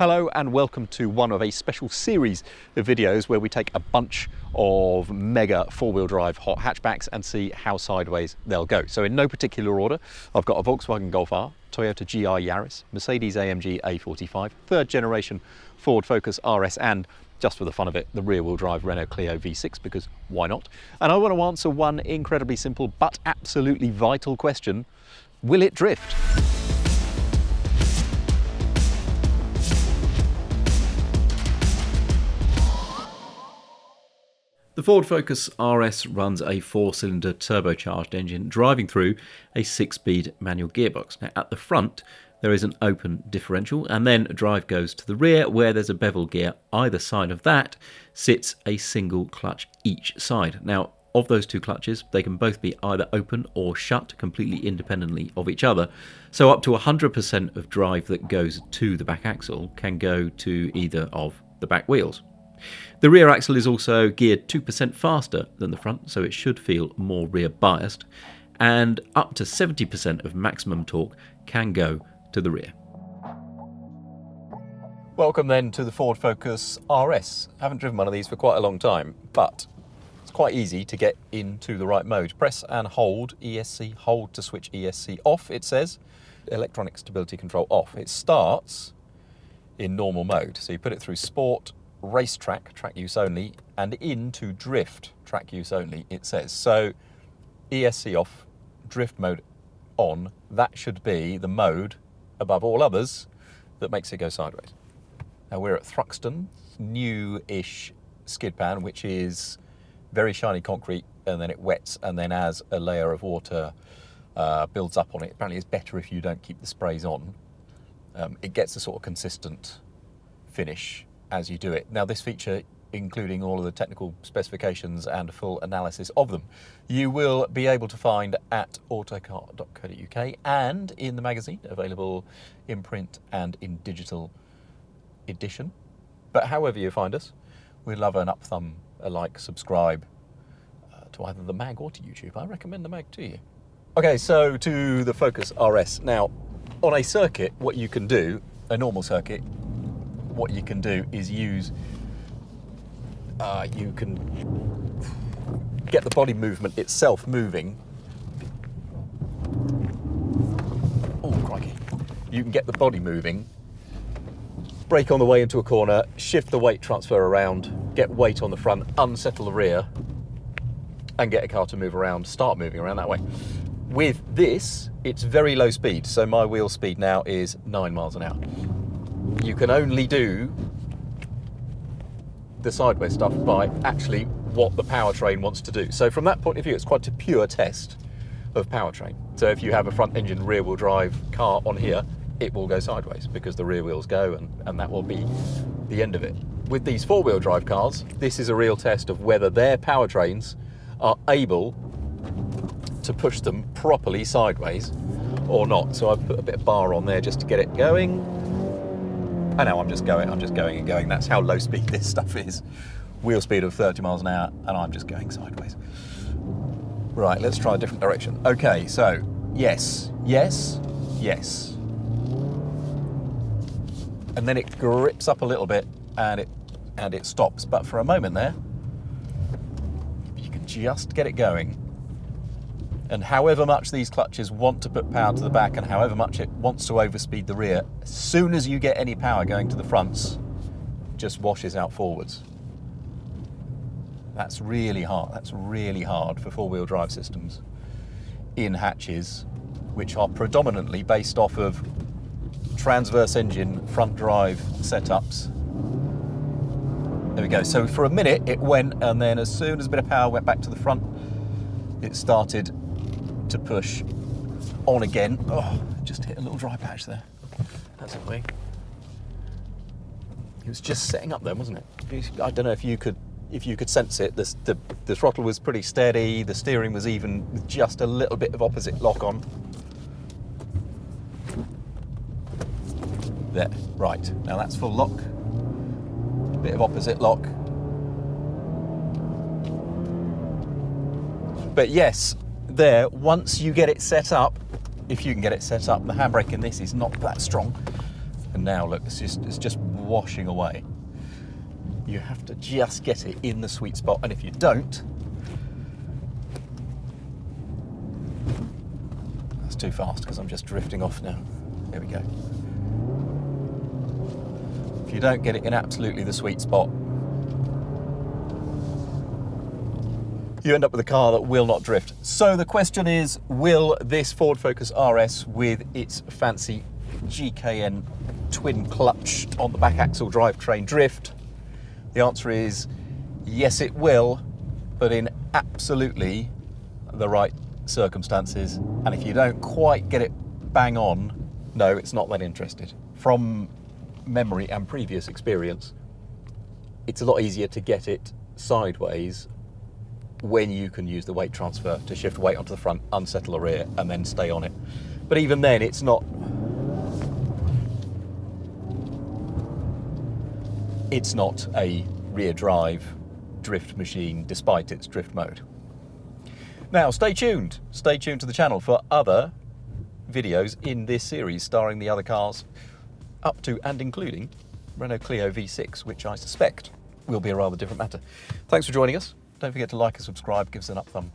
Hello and welcome to one of a special series of videos where we take a bunch of mega four-wheel drive hot hatchbacks and see how sideways they'll go. So in no particular order, I've got a Volkswagen Golf R, Toyota GR Yaris, Mercedes-AMG A45, third generation Ford Focus RS, and just for the fun of it, the rear-wheel drive Renault Clio V6, because why not? And I want to answer one incredibly simple but absolutely vital question: will it drift? The Ford Focus RS runs a 4-cylinder turbocharged engine driving through a 6-speed manual gearbox. Now at the front there is an open differential, and then drive goes to the rear where there's a bevel gear. Either side of that sits a single clutch each side. Now of those two clutches, they can both be either open or shut completely independently of each other. So up to 100% of drive that goes to the back axle can go to either of the back wheels. The rear axle is also geared 2% faster than the front, so it should feel more rear biased, and up to 70% of maximum torque can go to the rear. Welcome then to the Ford Focus RS. I haven't driven one of these for quite a long time, but it's quite easy to get into the right mode. Press and hold ESC, hold to switch ESC off, it says. Electronic stability control off. It starts in normal mode, so you put it through sport, racetrack, track use only, and into drift, track use only, it says. So ESC off, drift mode on. That should be the mode above all others that makes it go sideways. Now we're at Thruxton, new-ish skid pan, which is very shiny concrete, and then it wets, and then as a layer of water builds up on it, apparently it's better if you don't keep the sprays on. It gets a sort of consistent finish as you do it. Now this feature, including all of the technical specifications and a full analysis of them, you will be able to find at autocar.co.uk and in the magazine, available in print and in digital edition. But however you find us, we'd love an up thumb, a like, subscribe to either the mag or to YouTube. I recommend the mag to you. Okay, so to the Focus RS. Now, on a circuit, what you can do, a normal circuit, what you can do is use, you can get the body movement itself moving. Oh, crikey. You can get the body moving, brake on the way into a corner, shift the weight transfer around, get weight on the front, unsettle the rear, and get a car to move around, start moving around that way. With this, it's very low speed, so my wheel speed now is 9 miles an hour. You can only do the sideways stuff by actually what the powertrain wants to do. So from that point of view, it's quite a pure test of powertrain. So if you have a front engine rear wheel drive car on here, it will go sideways because the rear wheels go, and that will be the end of it. With these four-wheel drive cars, this is a real test of whether their powertrains are able to push them properly sideways or not. So I've put a bit of bar on there just to get it going. I know, I'm just going and going. That's how low speed this stuff is. Wheel speed of 30 miles an hour, and I'm just going sideways. Right, let's try a different direction. Okay, so yes, yes, yes. And then it grips up a little bit and it stops. But for a moment there, you can just get it going. And however much these clutches want to put power to the back and however much it wants to overspeed the rear, as soon as you get any power going to the fronts, just washes out forwards. That's really hard. That's really hard for four-wheel drive systems in hatches, which are predominantly based off of transverse engine front drive setups. There we go. So for a minute it went, and then as soon as a bit of power went back to the front, it started to push on again. Oh, just hit a little dry patch there. That's annoying. It was just setting up then, wasn't it? I don't know if you could sense it. The throttle was pretty steady. The steering was even with just a little bit of opposite lock on. There, right. Now that's full lock. Bit of opposite lock. But yes, there, once you get it set up, if you can get it set up, the handbrake in this is not that strong. And now look, it's just washing away. You have to just get it in the sweet spot, and if you don't, that's too fast because I'm just drifting off now. There we go. If you don't get it in absolutely the sweet spot, you end up with a car that will not drift. So the question is, will this Ford Focus RS with its fancy GKN twin clutch on the back axle drivetrain drift? The answer is yes, it will, but in absolutely the right circumstances. And if you don't quite get it bang on, no, it's not that interested. From memory and previous experience, it's a lot easier to get it sideways when you can use the weight transfer to shift weight onto the front, unsettle the rear, and then stay on it. But even then, it's not a rear drive drift machine despite its drift mode. Now, stay tuned to the channel for other videos in this series starring the other cars up to and including Renault Clio V6, which I suspect will be a rather different matter. Thanks for joining us. Don't forget to like and subscribe, give us an up thumb.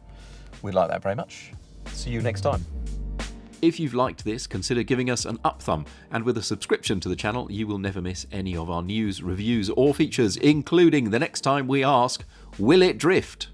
We'd like that very much. See you next time. If you've liked this, consider giving us an up thumb, and with a subscription to the channel, you will never miss any of our news, reviews or features, including the next time we ask, will it drift?